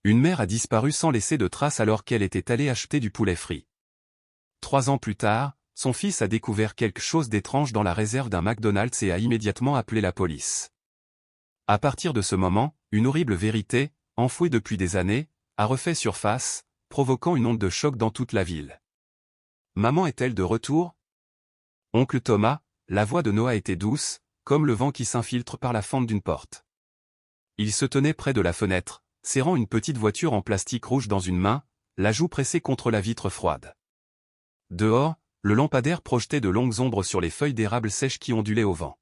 Une mère a disparu sans laisser de traces alors qu'elle était allée acheter du poulet frit. 3 ans plus tard, son fils a découvert quelque chose d'étrange dans la réserve d'un McDonald's et a immédiatement appelé la police. À partir de ce moment, une horrible vérité, enfouie depuis des années, a refait surface, provoquant une onde de choc dans toute la ville. Maman est-elle de retour? Oncle Thomas, la voix de Noah était douce, comme le vent qui s'infiltre par la fente d'une porte. Il se tenait près de la fenêtre, serrant une petite voiture en plastique rouge dans une main, la joue pressée contre la vitre froide. Dehors, le lampadaire projetait de longues ombres sur les feuilles d'érable sèches qui ondulaient au vent.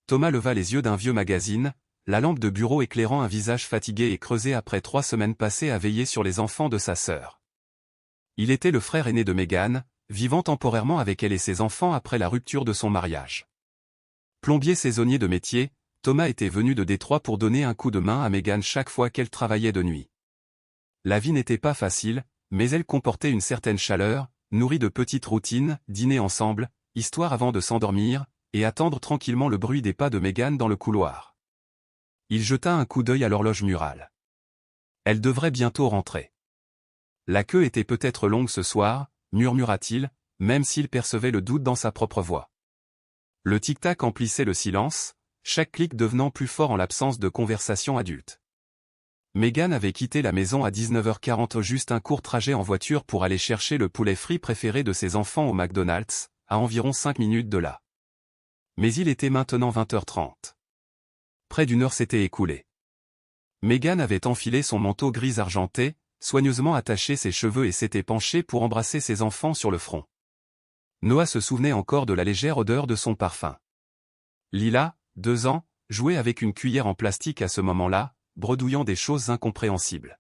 Thomas leva les yeux d'un vieux magazine, la lampe de bureau éclairant un visage fatigué et creusé après 3 semaines passées à veiller sur les enfants de sa sœur. Il était le frère aîné de Megan, vivant temporairement avec elle et ses enfants après la rupture de son mariage. Plombier saisonnier de métier, Thomas était venu de Détroit pour donner un coup de main à Megan chaque fois qu'elle travaillait de nuit. La vie n'était pas facile, mais elle comportait une certaine chaleur, nourrie de petites routines, dîner ensemble, histoire avant de s'endormir, et attendre tranquillement le bruit des pas de Megan dans le couloir. Il jeta un coup d'œil à l'horloge murale. Elle devrait bientôt rentrer. La queue était peut-être longue ce soir, murmura-t-il, même s'il percevait le doute dans sa propre voix. Le tic-tac emplissait le silence, chaque clic devenant plus fort en l'absence de conversation adulte. Megan avait quitté la maison à 19h40, juste un court trajet en voiture pour aller chercher le poulet frit préféré de ses enfants au McDonald's, à environ 5 minutes de là. Mais il était maintenant 20h30. Près d'une heure s'était écoulée. Megan avait enfilé son manteau gris argenté, soigneusement attaché ses cheveux et s'était penchée pour embrasser ses enfants sur le front. Noah se souvenait encore de la légère odeur de son parfum. Lila, 2 ans, jouait avec une cuillère en plastique à ce moment-là, bredouillant des choses incompréhensibles.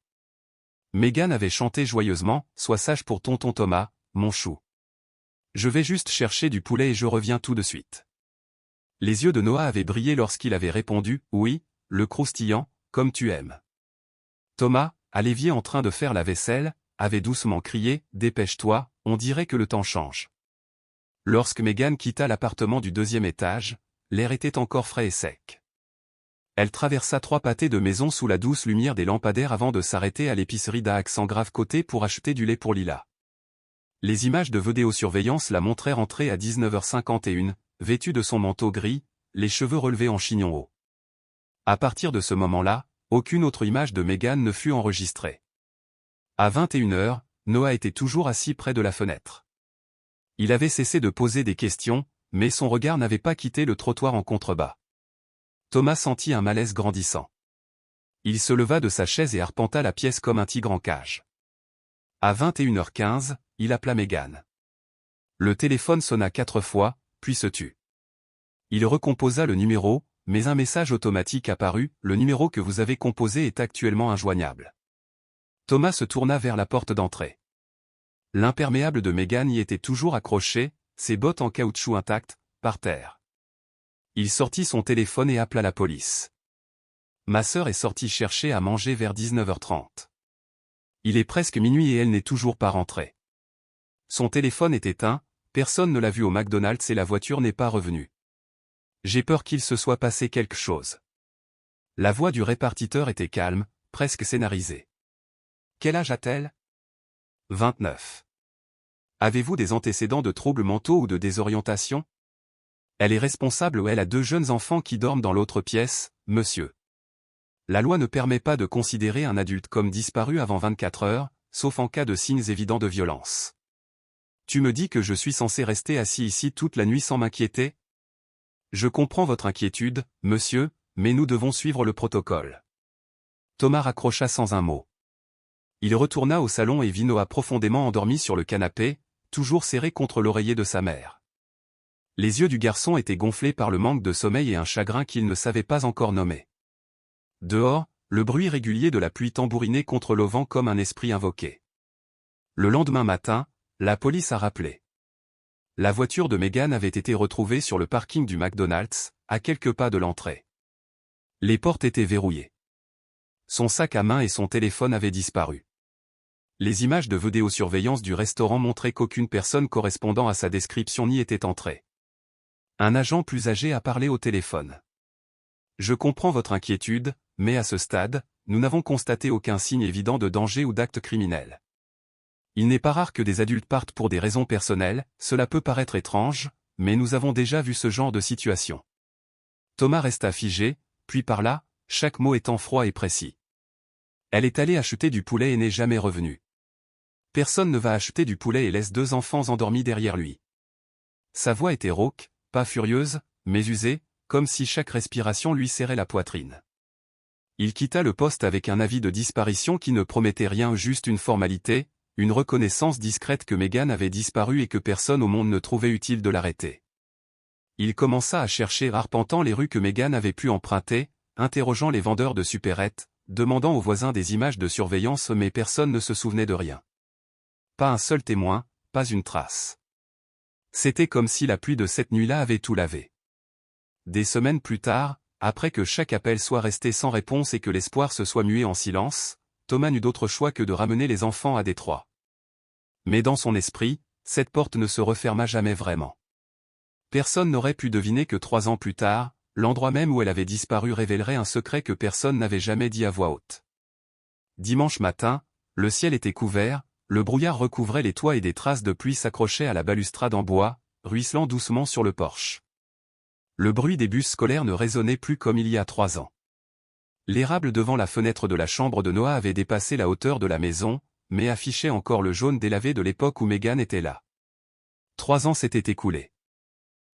Megan avait chanté joyeusement, « Sois sage pour tonton Thomas, mon chou. Je vais juste chercher du poulet et je reviens tout de suite. » Les yeux de Noah avaient brillé lorsqu'il avait répondu, « Oui, le croustillant, comme tu aimes. » Thomas, à l'évier en train de faire la vaisselle, avait doucement crié, « Dépêche-toi, on dirait que le temps change. » Lorsque Megan quitta l'appartement du 2e étage, l'air était encore frais et sec. Elle traversa 3 pâtés de maison sous la douce lumière des lampadaires avant de s'arrêter à l'épicerie d'Accent Grave Côté pour acheter du lait pour Lila. Les images de vidéosurveillance la montraient rentrer à 19h51, vêtue de son manteau gris, les cheveux relevés en chignon haut. À partir de ce moment-là, aucune autre image de Megan ne fut enregistrée. À 21h, Noah était toujours assis près de la fenêtre. Il avait cessé de poser des questions, mais son regard n'avait pas quitté le trottoir en contrebas. Thomas sentit un malaise grandissant. Il se leva de sa chaise et arpenta la pièce comme un tigre en cage. À 21h15, il appela Megan. Le téléphone sonna 4 fois, puis se tut. Il recomposa le numéro, mais un message automatique apparut, « Le numéro que vous avez composé est actuellement injoignable. » Thomas se tourna vers la porte d'entrée. L'imperméable de Megan y était toujours accroché, ses bottes en caoutchouc intactes, par terre. Il sortit son téléphone et appela la police. Ma sœur est sortie chercher à manger vers 19h30. Il est presque minuit et elle n'est toujours pas rentrée. Son téléphone est éteint, personne ne l'a vue au McDonald's et la voiture n'est pas revenue. J'ai peur qu'il se soit passé quelque chose. La voix du répartiteur était calme, presque scénarisée. Quel âge a-t-elle? 29. Avez-vous des antécédents de troubles mentaux ou de désorientation? Elle est responsable ou elle a 2 jeunes enfants qui dorment dans l'autre pièce, monsieur. La loi ne permet pas de considérer un adulte comme disparu avant 24 heures, sauf en cas de signes évidents de violence. Tu me dis que je suis censé rester assis ici toute la nuit sans m'inquiéter? Je comprends votre inquiétude, monsieur, mais nous devons suivre le protocole. Thomas raccrocha sans un mot. Il retourna au salon et vit Noah profondément endormi sur le canapé, toujours serré contre l'oreiller de sa mère. Les yeux du garçon étaient gonflés par le manque de sommeil et un chagrin qu'il ne savait pas encore nommer. Dehors, le bruit régulier de la pluie tambourinait contre l'auvent comme un esprit invoqué. Le lendemain matin, la police a rappelé. La voiture de Megan avait été retrouvée sur le parking du McDonald's, à quelques pas de l'entrée. Les portes étaient verrouillées. Son sac à main et son téléphone avaient disparu. Les images de vidéosurveillance du restaurant montraient qu'aucune personne correspondant à sa description n'y était entrée. Un agent plus âgé a parlé au téléphone. Je comprends votre inquiétude, mais à ce stade, nous n'avons constaté aucun signe évident de danger ou d'acte criminel. Il n'est pas rare que des adultes partent pour des raisons personnelles, cela peut paraître étrange, mais nous avons déjà vu ce genre de situation. Thomas resta figé, puis parla, chaque mot étant froid et précis. Elle est allée acheter du poulet et n'est jamais revenue. Personne ne va acheter du poulet et laisse 2 enfants endormis derrière lui. Sa voix était rauque, pas furieuse, mais usée, comme si chaque respiration lui serrait la poitrine. Il quitta le poste avec un avis de disparition qui ne promettait rien, juste une formalité, une reconnaissance discrète que Megan avait disparu et que personne au monde ne trouvait utile de l'arrêter. Il commença à chercher arpentant les rues que Megan avait pu emprunter, interrogeant les vendeurs de supérettes, demandant aux voisins des images de surveillance, mais personne ne se souvenait de rien. Pas un seul témoin, pas une trace. C'était comme si la pluie de cette nuit-là avait tout lavé. Des semaines plus tard, après que chaque appel soit resté sans réponse et que l'espoir se soit mué en silence, Thomas n'eut d'autre choix que de ramener les enfants à Détroit. Mais dans son esprit, cette porte ne se referma jamais vraiment. Personne n'aurait pu deviner que 3 ans plus tard, l'endroit même où elle avait disparu révélerait un secret que personne n'avait jamais dit à voix haute. Dimanche matin, le ciel était couvert, le brouillard recouvrait les toits et des traces de pluie s'accrochaient à la balustrade en bois, ruisselant doucement sur le porche. Le bruit des bus scolaires ne résonnait plus comme il y a 3 ans. L'érable devant la fenêtre de la chambre de Noah avait dépassé la hauteur de la maison, mais affichait encore le jaune délavé de l'époque où Megan était là. 3 ans s'étaient écoulés.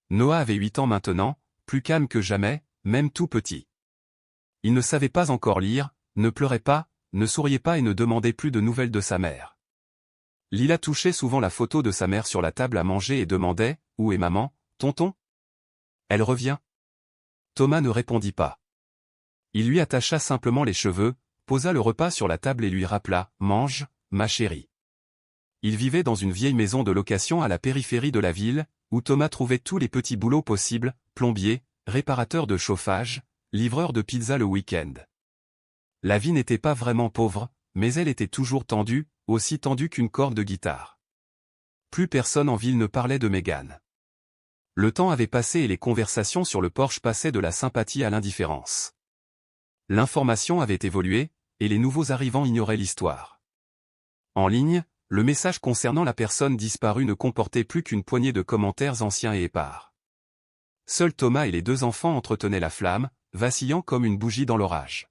Noah avait 8 ans maintenant, plus calme que jamais, même tout petit. Il ne savait pas encore lire, ne pleurait pas, ne souriait pas et ne demandait plus de nouvelles de sa mère. Lila touchait souvent la photo de sa mère sur la table à manger et demandait « Où est maman, tonton ? Elle revient ?» Thomas ne répondit pas. Il lui attacha simplement les cheveux, posa le repas sur la table et lui rappela « Mange, ma chérie. » Il vivait dans une vieille maison de location à la périphérie de la ville, où Thomas trouvait tous les petits boulots possibles, plombier, réparateur de chauffage, livreur de pizza le week-end. La vie n'était pas vraiment pauvre, mais elle était toujours tendue, aussi tendue qu'une corde de guitare. Plus personne en ville ne parlait de Megan. Le temps avait passé et les conversations sur le porche passaient de la sympathie à l'indifférence. L'information avait évolué, et les nouveaux arrivants ignoraient l'histoire. En ligne, le message concernant la personne disparue ne comportait plus qu'une poignée de commentaires anciens et épars. Seuls Thomas et les 2 enfants entretenaient la flamme, vacillant comme une bougie dans l'orage.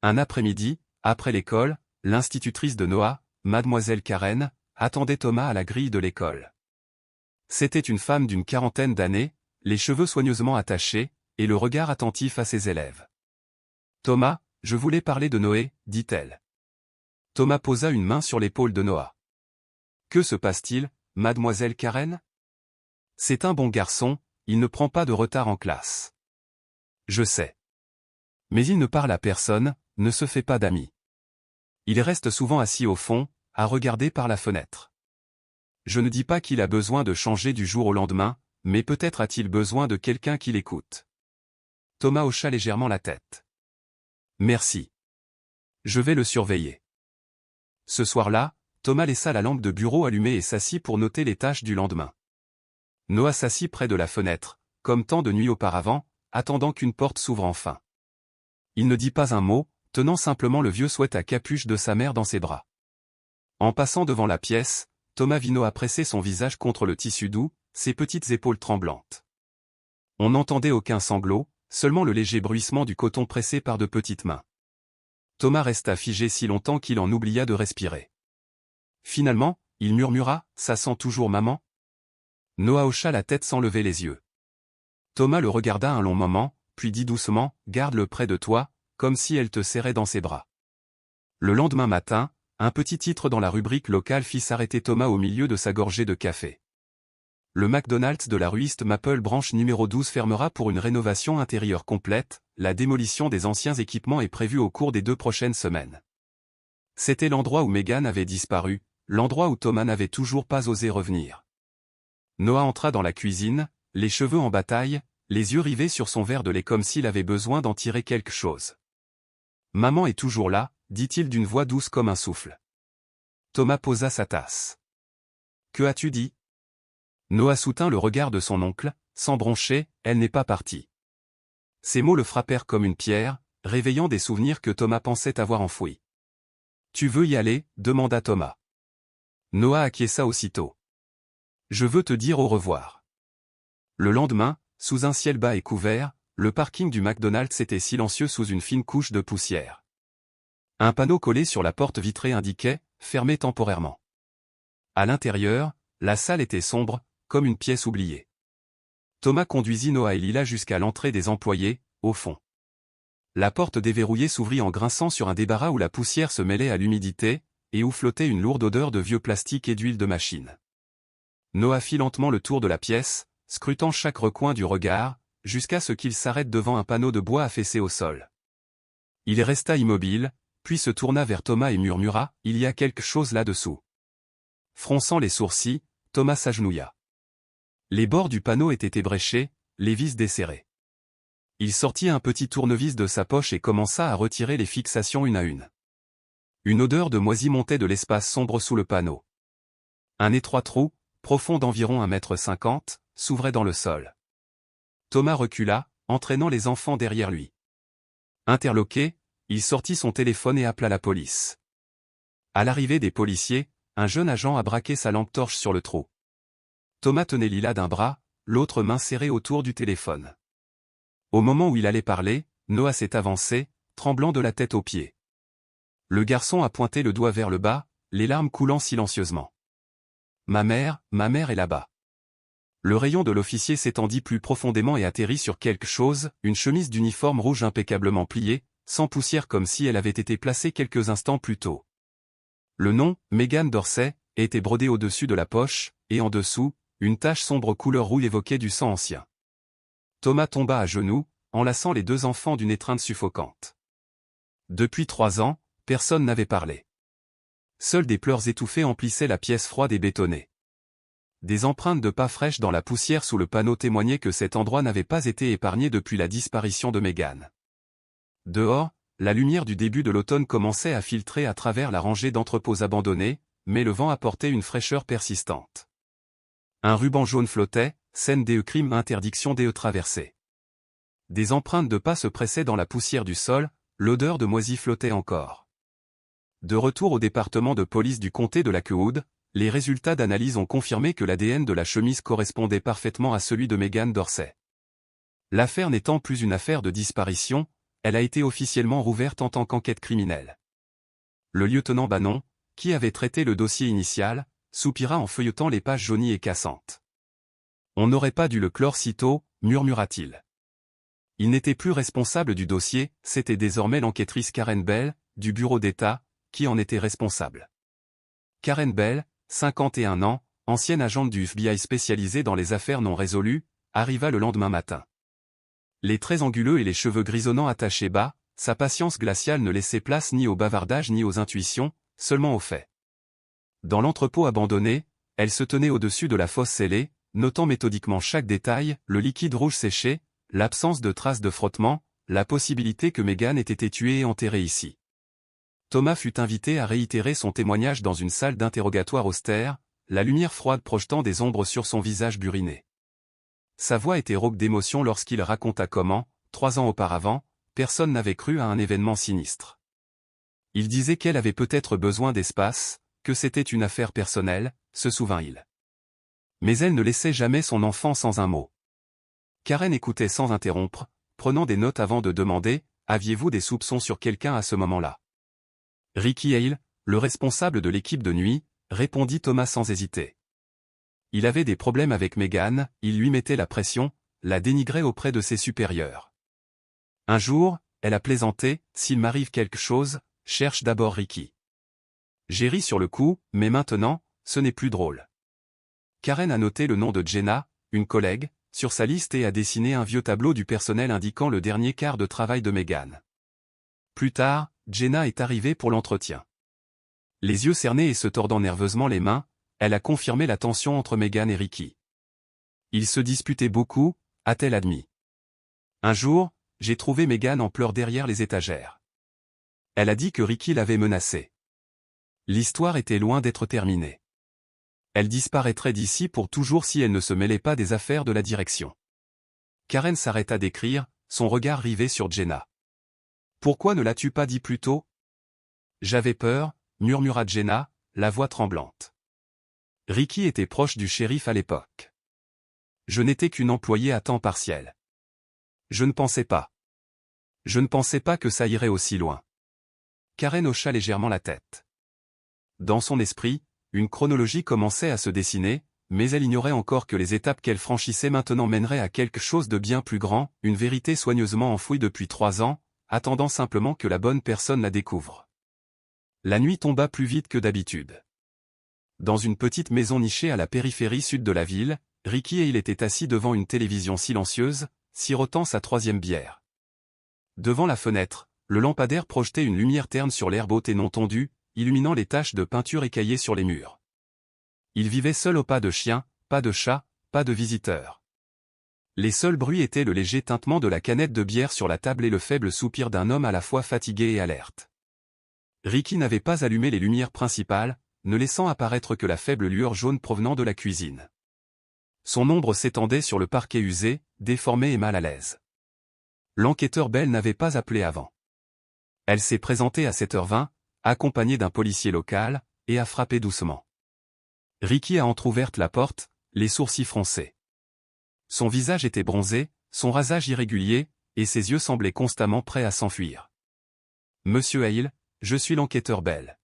Un après-midi, après l'école, l'institutrice de Noah, mademoiselle Karen, attendait Thomas à la grille de l'école. C'était une femme d'une 40aine d'années, les cheveux soigneusement attachés, et le regard attentif à ses élèves. « Thomas, je voulais parler de Noé, » dit-elle. Thomas posa une main sur l'épaule de Noah. « Que se passe-t-il, mademoiselle Karen ? » « C'est un bon garçon, il ne prend pas de retard en classe. »« Je sais. Mais il ne parle à personne, ne se fait pas d'amis. Il reste souvent assis au fond, à regarder par la fenêtre. Je ne dis pas qu'il a besoin de changer du jour au lendemain, mais peut-être a-t-il besoin de quelqu'un qui l'écoute. » Thomas hocha légèrement la tête. « Merci. Je vais le surveiller. » Ce soir-là, Thomas laissa la lampe de bureau allumée et s'assit pour noter les tâches du lendemain. Noah s'assit près de la fenêtre, comme tant de nuits auparavant, attendant qu'une porte s'ouvre enfin. Il ne dit pas un mot, tenant simplement le vieux sweat à capuche de sa mère dans ses bras. En passant devant la pièce, Thomas vit Noah presser son visage contre le tissu doux, ses petites épaules tremblantes. On n'entendait aucun sanglot, seulement le léger bruissement du coton pressé par de petites mains. Thomas resta figé si longtemps qu'il en oublia de respirer. Finalement, il murmura « Ça sent toujours maman ?» Noah hocha la tête sans lever les yeux. Thomas le regarda un long moment, puis dit doucement « Garde-le près de toi », comme si elle te serrait dans ses bras. Le lendemain matin, un petit titre dans la rubrique locale fit s'arrêter Thomas au milieu de sa gorgée de café. Le McDonald's de la rue East Maple branche numéro 12 fermera pour une rénovation intérieure complète, la démolition des anciens équipements est prévue au cours des 2 prochaines semaines. C'était l'endroit où Megan avait disparu, l'endroit où Thomas n'avait toujours pas osé revenir. Noah entra dans la cuisine, les cheveux en bataille, les yeux rivés sur son verre de lait comme s'il avait besoin d'en tirer quelque chose. « Maman est toujours là », dit-il d'une voix douce comme un souffle. Thomas posa sa tasse. « Que as-tu dit ?» Noah soutint le regard de son oncle, sans broncher, « Elle n'est pas partie. » Ces mots le frappèrent comme une pierre, réveillant des souvenirs que Thomas pensait avoir enfouis. « Tu veux y aller ?» demanda Thomas. Noah acquiesça aussitôt. « Je veux te dire au revoir. » Le lendemain, sous un ciel bas et couvert, le parking du McDonald's était silencieux sous une fine couche de poussière. Un panneau collé sur la porte vitrée indiquait « Fermé temporairement ». À l'intérieur, la salle était sombre, comme une pièce oubliée. Thomas conduisit Noah et Lila jusqu'à l'entrée des employés, au fond. La porte déverrouillée s'ouvrit en grinçant sur un débarras où la poussière se mêlait à l'humidité, et où flottait une lourde odeur de vieux plastique et d'huile de machine. Noah fit lentement le tour de la pièce, scrutant chaque recoin du regard, jusqu'à ce qu'il s'arrête devant un panneau de bois affaissé au sol. Il resta immobile, puis se tourna vers Thomas et murmura « Il y a quelque chose là-dessous ». Fronçant les sourcils, Thomas s'agenouilla. Les bords du panneau étaient ébréchés, les vis desserrées. Il sortit un petit tournevis de sa poche et commença à retirer les fixations une à une. Une odeur de moisi montait de l'espace sombre sous le panneau. Un étroit trou, profond d'environ 1,50 m, s'ouvrait dans le sol. Thomas recula, entraînant les enfants derrière lui. Interloqué, il sortit son téléphone et appela la police. À l'arrivée des policiers, un jeune agent a braqué sa lampe torche sur le trou. Thomas tenait Lila d'un bras, l'autre main serrée autour du téléphone. Au moment où il allait parler, Noah s'est avancé, tremblant de la tête aux pieds. Le garçon a pointé le doigt vers le bas, les larmes coulant silencieusement. Ma mère est là-bas. » Le rayon de l'officier s'étendit plus profondément et atterrit sur quelque chose, une chemise d'uniforme rouge impeccablement pliée, sans poussière comme si elle avait été placée quelques instants plus tôt. Le nom, Megan Dorsey, était brodé au-dessus de la poche, et en dessous, une tache sombre couleur rouille évoquait du sang ancien. Thomas tomba à genoux, enlaçant les deux enfants d'une étreinte suffocante. Depuis 3 ans, personne n'avait parlé. Seuls des pleurs étouffés emplissaient la pièce froide et bétonnée. Des empreintes de pas fraîches dans la poussière sous le panneau témoignaient que cet endroit n'avait pas été épargné depuis la disparition de Megan. Dehors, la lumière du début de l'automne commençait à filtrer à travers la rangée d'entrepôts abandonnés, mais le vent apportait une fraîcheur persistante. Un ruban jaune flottait, scène des crimes interdiction des traversées. Des empreintes de pas se pressaient dans la poussière du sol, l'odeur de moisi flottait encore. De retour au département de police du comté de Lakewood, les résultats d'analyse ont confirmé que l'ADN de la chemise correspondait parfaitement à celui de Megan Dorsey. L'affaire n'étant plus une affaire de disparition, elle a été officiellement rouverte en tant qu'enquête criminelle. Le lieutenant Bannon, qui avait traité le dossier initial, soupira en feuilletant les pages jaunies et cassantes. On n'aurait pas dû le clore si tôt, murmura-t-il. Il n'était plus responsable du dossier, c'était désormais l'enquêtrice Karen Bell, du bureau d'État, qui en était responsable. Karen Bell, 51 ans, ancienne agente du FBI spécialisée dans les affaires non résolues, arriva le lendemain matin. Les traits anguleux et les cheveux grisonnants attachés bas, sa patience glaciale ne laissait place ni au bavardage ni aux intuitions, seulement aux faits. Dans l'entrepôt abandonné, elle se tenait au-dessus de la fosse scellée, notant méthodiquement chaque détail, le liquide rouge séché, l'absence de traces de frottement, la possibilité que Megan ait été tuée et enterrée ici. Thomas fut invité à réitérer son témoignage dans une salle d'interrogatoire austère, la lumière froide projetant des ombres sur son visage buriné. Sa voix était rauque d'émotion lorsqu'il raconta comment, 3 ans auparavant, personne n'avait cru à un événement sinistre. Il disait qu'elle avait peut-être besoin d'espace, que c'était une affaire personnelle, se souvint-il. Mais elle ne laissait jamais son enfant sans un mot. Karen écoutait sans interrompre, prenant des notes avant de demander « Aviez-vous des soupçons sur quelqu'un à ce moment-là » Ricky Hale, le responsable de l'équipe de nuit, répondit Thomas sans hésiter. Il avait des problèmes avec Megan, il lui mettait la pression, la dénigrait auprès de ses supérieurs. Un jour, elle a plaisanté, « S'il m'arrive quelque chose, cherche d'abord Ricky. » J'ai ri sur le coup, mais maintenant, ce n'est plus drôle. Karen a noté le nom de Jenna, une collègue, sur sa liste et a dessiné un vieux tableau du personnel indiquant le dernier quart de travail de Megan. Plus tard, Jenna est arrivée pour l'entretien. Les yeux cernés et se tordant nerveusement les mains, elle a confirmé la tension entre Megan et Ricky. Ils se disputaient beaucoup, a-t-elle admis. Un jour, j'ai trouvé Megan en pleurs derrière les étagères. Elle a dit que Ricky l'avait menacée. L'histoire était loin d'être terminée. Elle disparaîtrait d'ici pour toujours si elle ne se mêlait pas des affaires de la direction. Karen s'arrêta d'écrire, son regard rivé sur Jenna. Pourquoi ne l'as-tu pas dit plus tôt? J'avais peur, murmura Jenna, la voix tremblante. Ricky était proche du shérif à l'époque. Je n'étais qu'une employée à temps partiel. Je ne pensais pas. Je ne pensais pas que ça irait aussi loin. Karen hocha légèrement la tête. Dans son esprit, une chronologie commençait à se dessiner, mais elle ignorait encore que les étapes qu'elle franchissait maintenant mèneraient à quelque chose de bien plus grand, une vérité soigneusement enfouie depuis 3 ans, attendant simplement que la bonne personne la découvre. La nuit tomba plus vite que d'habitude. Dans une petite maison nichée à la périphérie sud de la ville, Ricky et il étaient assis devant une télévision silencieuse, sirotant sa 3e bière. Devant la fenêtre, le lampadaire projetait une lumière terne sur l'herbe haute et non tondue, illuminant les taches de peinture écaillées sur les murs. Il vivait seul au pas de chien, pas de chat, pas de visiteurs. Les seuls bruits étaient le léger tintement de la canette de bière sur la table et le faible soupir d'un homme à la fois fatigué et alerte. Ricky n'avait pas allumé les lumières principales, ne laissant apparaître que la faible lueur jaune provenant de la cuisine. Son ombre s'étendait sur le parquet usé, déformé et mal à l'aise. L'enquêteur Bell n'avait pas appelé avant. Elle s'est présentée à 7h20, accompagnée d'un policier local, et a frappé doucement. Ricky a entr'ouverte la porte, les sourcils froncés. Son visage était bronzé, son rasage irrégulier, et ses yeux semblaient constamment prêts à s'enfuir. « Monsieur Hale, je suis l'enquêteur Bell.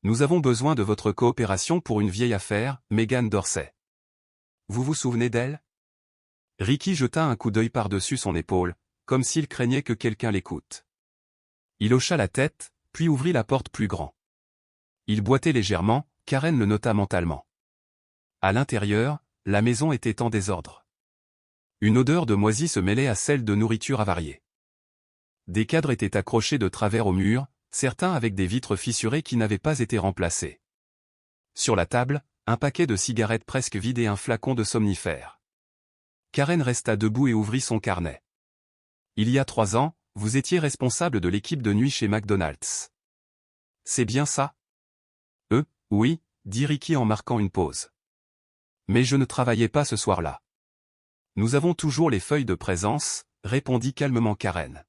Nous avons besoin de votre coopération pour une vieille affaire, Megan Dorsey. Vous vous souvenez d'elle ?» Ricky jeta un coup d'œil par-dessus son épaule, comme s'il craignait que quelqu'un l'écoute. Il hocha la tête, puis ouvrit la porte plus grand. Il boitait légèrement, Karen le nota mentalement. À l'intérieur, la maison était en désordre. Une odeur de moisi se mêlait à celle de nourriture avariée. Des cadres étaient accrochés de travers au mur, certains avec des vitres fissurées qui n'avaient pas été remplacées. Sur la table, un paquet de cigarettes presque vide et un flacon de somnifère. Karen resta debout et ouvrit son carnet. Il y a 3 ans, vous étiez responsable de l'équipe de nuit chez McDonald's. C'est bien ça? Oui, dit Ricky en marquant une pause. Mais je ne travaillais pas ce soir-là. Nous avons toujours les feuilles de présence, répondit calmement Karen.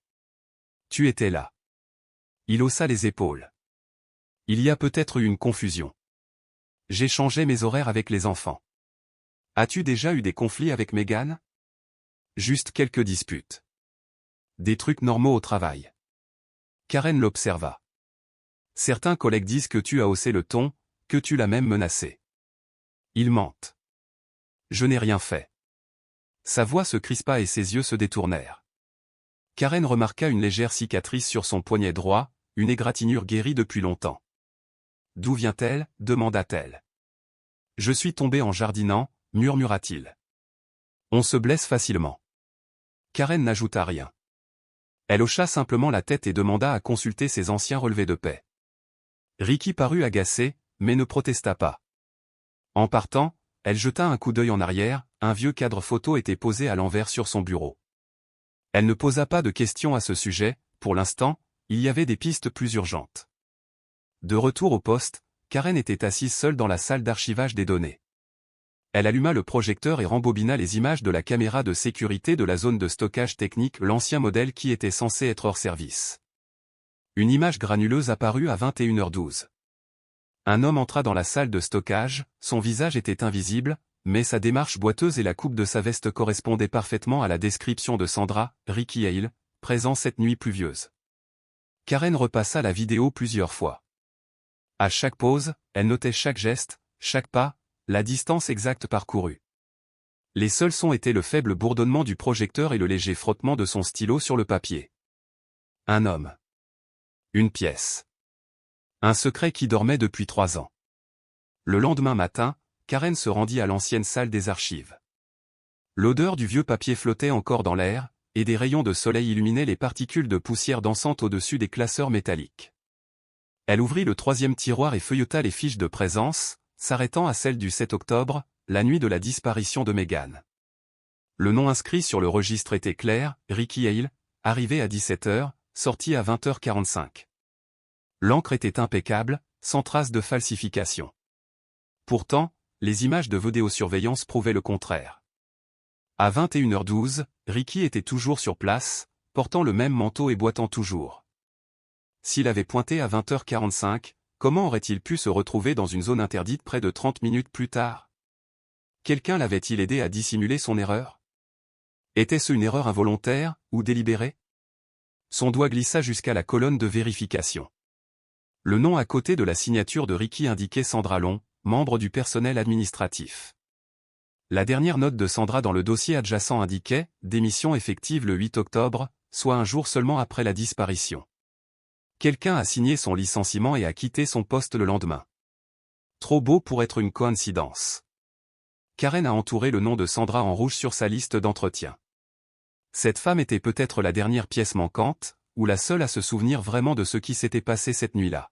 Tu étais là. Il haussa les épaules. Il y a peut-être eu une confusion. J'ai changé mes horaires avec les enfants. As-tu déjà eu des conflits avec Megan? Juste quelques disputes. Des trucs normaux au travail. Karen l'observa. Certains collègues disent que tu as haussé le ton, que tu l'as même menacé. Ils mentent. Je n'ai rien fait. Sa voix se crispa et ses yeux se détournèrent. Karen remarqua une légère cicatrice sur son poignet droit, une égratignure guérie depuis longtemps. D'où vient-elle? Demanda-t-elle. Je suis tombé en jardinant, murmura-t-il. On se blesse facilement. Karen n'ajouta rien. Elle hocha simplement la tête et demanda à consulter ses anciens relevés de paie. Ricky parut agacé, mais ne protesta pas. En partant, elle jeta un coup d'œil en arrière, un vieux cadre photo était posé à l'envers sur son bureau. Elle ne posa pas de questions à ce sujet, pour l'instant, il y avait des pistes plus urgentes. De retour au poste, Karen était assise seule dans la salle d'archivage des données. Elle alluma le projecteur et rembobina les images de la caméra de sécurité de la zone de stockage technique, l'ancien modèle qui était censé être hors service. Une image granuleuse apparut à 21h12. Un homme entra dans la salle de stockage, son visage était invisible, mais sa démarche boiteuse et la coupe de sa veste correspondaient parfaitement à la description de Sandra, Ricky Hale, présent cette nuit pluvieuse. Karen repassa la vidéo plusieurs fois. À chaque pause, elle notait chaque geste, chaque pas, la distance exacte parcourue. Les seuls sons étaient le faible bourdonnement du projecteur et le léger frottement de son stylo sur le papier. Un homme. Une pièce. Un secret qui dormait depuis 3 ans. Le lendemain matin, Karen se rendit à l'ancienne salle des archives. L'odeur du vieux papier flottait encore dans l'air, et des rayons de soleil illuminaient les particules de poussière dansantes au-dessus des classeurs métalliques. Elle ouvrit le 3e tiroir et feuilleta les fiches de présence, s'arrêtant à celle du 7 octobre, la nuit de la disparition de Megan. Le nom inscrit sur le registre était clair, Ricky Hale, arrivé à 17h, sorti à 20h45. L'encre était impeccable, sans trace de falsification. Pourtant, les images de vidéosurveillance prouvaient le contraire. À 21h12, Ricky était toujours sur place, portant le même manteau et boitant toujours. S'il avait pointé à 20h45, comment aurait-il pu se retrouver dans une zone interdite près de 30 minutes plus tard? Quelqu'un l'avait-il aidé à dissimuler son erreur? Était-ce une erreur involontaire, ou délibérée? Son doigt glissa jusqu'à la colonne de vérification. Le nom à côté de la signature de Ricky indiquait Sandra Long, membre du personnel administratif. La dernière note de Sandra dans le dossier adjacent indiquait « Démission effective le 8 octobre », soit un jour seulement après la disparition. Quelqu'un a signé son licenciement et a quitté son poste le lendemain. Trop beau pour être une coïncidence. Karen a entouré le nom de Sandra en rouge sur sa liste d'entretien. Cette femme était peut-être la dernière pièce manquante, ou la seule à se souvenir vraiment de ce qui s'était passé cette nuit-là.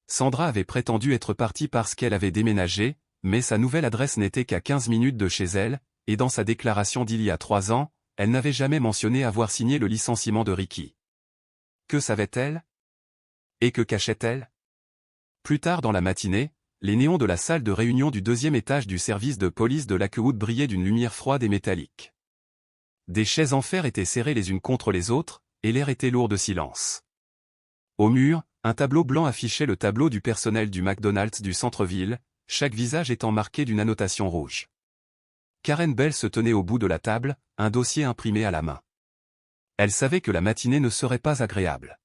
Sandra avait prétendu être partie parce qu'elle avait déménagé, mais sa nouvelle adresse n'était qu'à 15 minutes de chez elle, et dans sa déclaration d'il y a 3 ans, elle n'avait jamais mentionné avoir signé le licenciement de Ricky. Que savait-elle? Et que cachait-elle? Plus tard dans la matinée, les néons de la salle de réunion du 2e étage du service de police de Lakewood brillaient d'une lumière froide et métallique. Des chaises en fer étaient serrées les unes contre les autres, et l'air était lourd de silence. Au mur, un tableau blanc affichait le tableau du personnel du McDonald's du centre-ville, chaque visage étant marqué d'une annotation rouge. Karen Bell se tenait au bout de la table, un dossier imprimé à la main. Elle savait que la matinée ne serait pas agréable.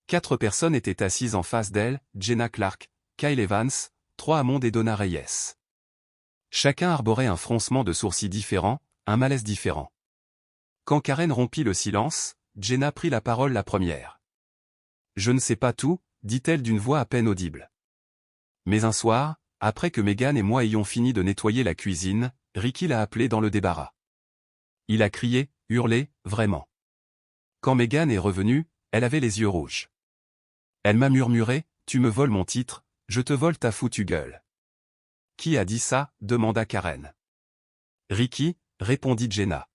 4 personnes étaient assises en face d'elle, Jenna Clark, Kyle Evans, 3 Hammond et Donna Reyes. Chacun arborait un froncement de sourcils différent, un malaise différent. Quand Karen rompit le silence, Jenna prit la parole la première. « Je ne sais pas tout », dit-elle d'une voix à peine audible. Mais un soir, après que Megan et moi ayons fini de nettoyer la cuisine, Ricky l'a appelé dans le débarras. Il a crié, hurlé, vraiment. Quand Megan est revenue, elle avait les yeux rouges. Elle m'a murmuré, « Tu me voles mon titre, je te vole ta foutue gueule. » « Qui a dit ça ?» demanda Karen. « Ricky », répondit Jenna.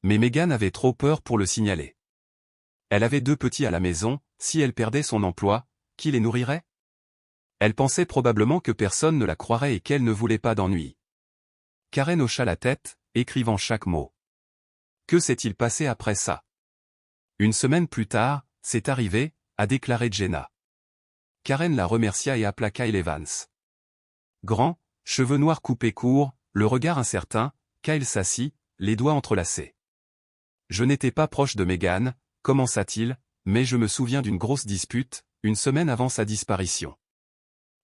Mais Megan avait trop peur pour le signaler. Elle avait 2 petits à la maison, si elle perdait son emploi, qui les nourrirait? Elle pensait probablement que personne ne la croirait et qu'elle ne voulait pas d'ennui. Karen hocha la tête, écrivant chaque mot. Que s'est-il passé après ça? Une semaine plus tard, c'est arrivé, a déclaré Jenna. Karen la remercia et appela Kyle Evans. Grand, cheveux noirs coupés courts, le regard incertain, Kyle s'assit, les doigts entrelacés. Je n'étais pas proche de Megan, commença-t-il, mais je me souviens d'une grosse dispute, une semaine avant sa disparition.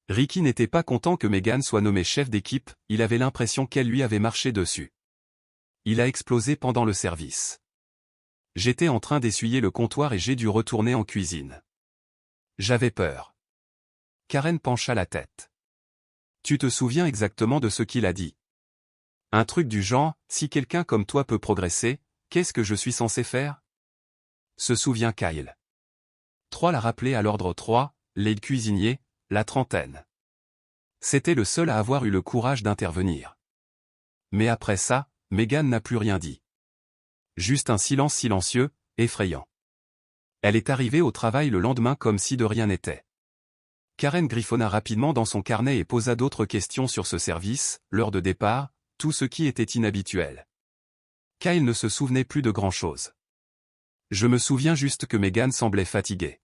Ricky n'était pas content que Megan soit nommée chef d'équipe, il avait l'impression qu'elle lui avait marché dessus. Il a explosé pendant le service. J'étais en train d'essuyer le comptoir et j'ai dû retourner en cuisine. J'avais peur. Karen pencha la tête. Tu te souviens exactement de ce qu'il a dit? Un truc du genre, si quelqu'un comme toi peut progresser, qu'est-ce que je suis censé faire? Se souvient Kyle. 3 l'a rappelé à l'ordre 3, l'aide cuisinier, la trentaine. C'était le seul à avoir eu le courage d'intervenir. Mais après ça, Megan n'a plus rien dit. Juste un silence silencieux, effrayant. Elle est arrivée au travail le lendemain comme si de rien n'était. Karen griffonna rapidement dans son carnet et posa d'autres questions sur ce service, l'heure de départ, tout ce qui était inhabituel. Kyle ne se souvenait plus de grand-chose. Je me souviens juste que Megan semblait fatiguée.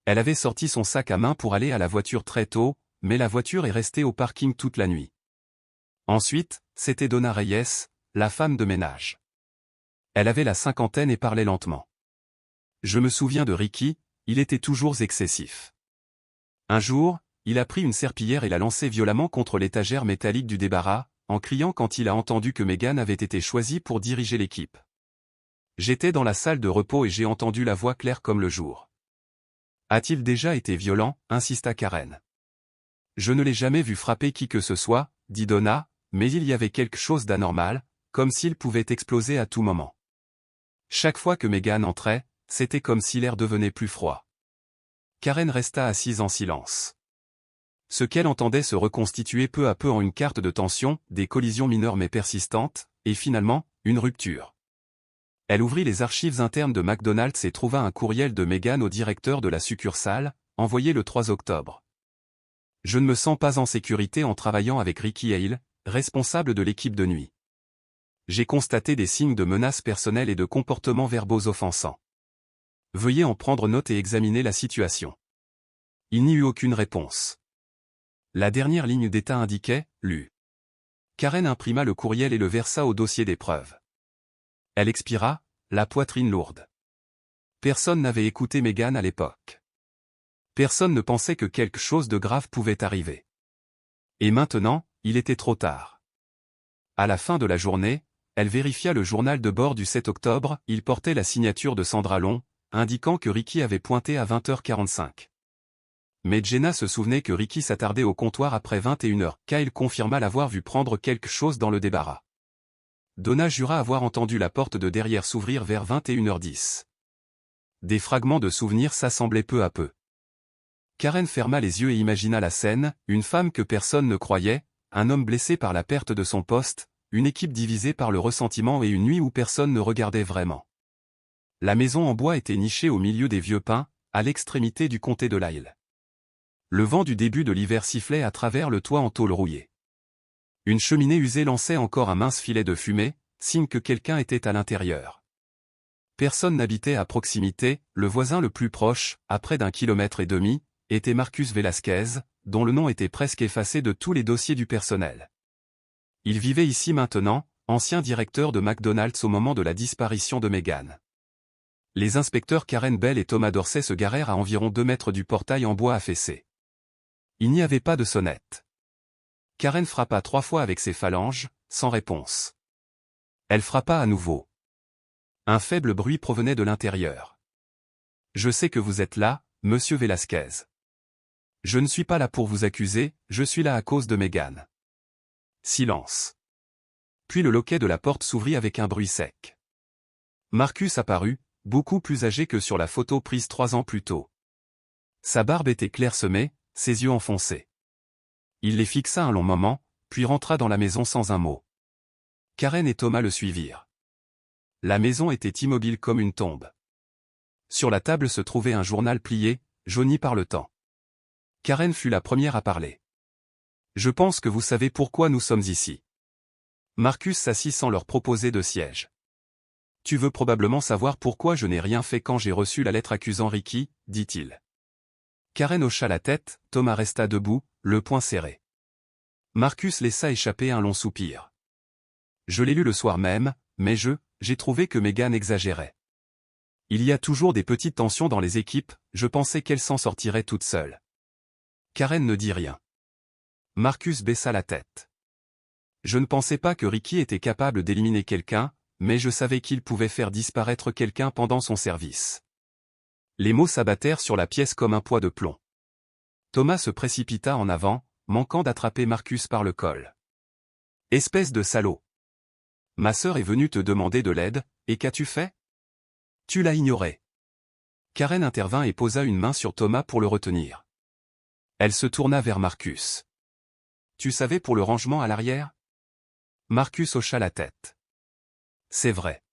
Elle avait sorti son sac à main pour aller à la voiture très tôt, mais la voiture est restée au parking toute la nuit. Ensuite, c'était Donna Reyes, la femme de ménage. Elle avait la cinquantaine et parlait lentement. Je me souviens de Ricky, il était toujours excessif. Un jour, il a pris une serpillière et l'a lancée violemment contre l'étagère métallique du débarras, en criant quand il a entendu que Megan avait été choisie pour diriger l'équipe. J'étais dans la salle de repos et j'ai entendu la voix claire comme le jour. A-t-il déjà été violent, insista Karen. Je ne l'ai jamais vu frapper qui que ce soit, dit Donna, mais il y avait quelque chose d'anormal, comme s'il pouvait exploser à tout moment. Chaque fois que Megan entrait, c'était comme si l'air devenait plus froid. Karen resta assise en silence. Ce qu'elle entendait se reconstituait peu à peu en une carte de tension, des collisions mineures mais persistantes, et finalement, une rupture. Elle ouvrit les archives internes de McDonald's et trouva un courriel de Megan au directeur de la succursale, envoyé le 3 octobre. Je ne me sens pas en sécurité en travaillant avec Ricky Hale, responsable de l'équipe de nuit. J'ai constaté des signes de menaces personnelles et de comportements verbaux offensants. Veuillez en prendre note et examiner la situation. Il n'y eut aucune réponse. La dernière ligne d'état indiquait « Lu ». Karen imprima le courriel et le versa au dossier d'épreuve. Elle expira, la poitrine lourde. Personne n'avait écouté Megan à l'époque. Personne ne pensait que quelque chose de grave pouvait arriver. Et maintenant, il était trop tard. À la fin de la journée, elle vérifia le journal de bord du 7 octobre, il portait la signature de Sandra Long, indiquant que Ricky avait pointé à 20h45. Mais Jenna se souvenait que Ricky s'attardait au comptoir après 21h, Kyle confirma l'avoir vu prendre quelque chose dans le débarras. Donna jura avoir entendu la porte de derrière s'ouvrir vers 21h10. Des fragments de souvenirs s'assemblaient peu à peu. Karen ferma les yeux et imagina la scène, une femme que personne ne croyait, un homme blessé par la perte de son poste, une équipe divisée par le ressentiment et une nuit où personne ne regardait vraiment. La maison en bois était nichée au milieu des vieux pins, à l'extrémité du comté de l'Isle. Le vent du début de l'hiver sifflait à travers le toit en tôle rouillée. Une cheminée usée lançait encore un mince filet de fumée, signe que quelqu'un était à l'intérieur. Personne n'habitait à proximité, le voisin le plus proche, à près d'1,5 km, était Marcus Velasquez, dont le nom était presque effacé de tous les dossiers du personnel. Il vivait ici maintenant, ancien directeur de McDonald's au moment de la disparition de Megan. Les inspecteurs Karen Bell et Thomas Dorsey se garèrent à environ 2 mètres du portail en bois affaissé. Il n'y avait pas de sonnette. Karen frappa 3 fois avec ses phalanges, sans réponse. Elle frappa à nouveau. Un faible bruit provenait de l'intérieur. « Je sais que vous êtes là, monsieur Velasquez. Je ne suis pas là pour vous accuser, je suis là à cause de Megan. » Silence. Puis le loquet de la porte s'ouvrit avec un bruit sec. Marcus apparut, beaucoup plus âgé que sur la photo prise 3 ans plus tôt. Sa barbe était clairsemée, ses yeux enfoncés. Il les fixa un long moment, puis rentra dans la maison sans un mot. Karen et Thomas le suivirent. La maison était immobile comme une tombe. Sur la table se trouvait un journal plié, jauni par le temps. Karen fut la première à parler. « Je pense que vous savez pourquoi nous sommes ici. » Marcus s'assit sans leur proposer de siège. « Tu veux probablement savoir pourquoi je n'ai rien fait quand j'ai reçu la lettre accusant Ricky, dit-il. » Karen hocha la tête, Thomas resta debout, le poing serré. Marcus laissa échapper un long soupir. « Je l'ai lu le soir même, mais j'ai trouvé que Megan exagérait. Il y a toujours des petites tensions dans les équipes, je pensais qu'elle s'en sortirait toute seule. » Karen ne dit rien. Marcus baissa la tête. « Je ne pensais pas que Ricky était capable d'éliminer quelqu'un, mais je savais qu'il pouvait faire disparaître quelqu'un pendant son service. » Les mots s'abattèrent sur la pièce comme un poids de plomb. Thomas se précipita en avant, manquant d'attraper Marcus par le col. « Espèce de salaud. Ma sœur est venue te demander de l'aide, et qu'as-tu fait? Tu l'as ignoré. » Karen intervint et posa une main sur Thomas pour le retenir. Elle se tourna vers Marcus. « Tu savais pour le rangement à l'arrière? » Marcus hocha la tête. « C'est vrai.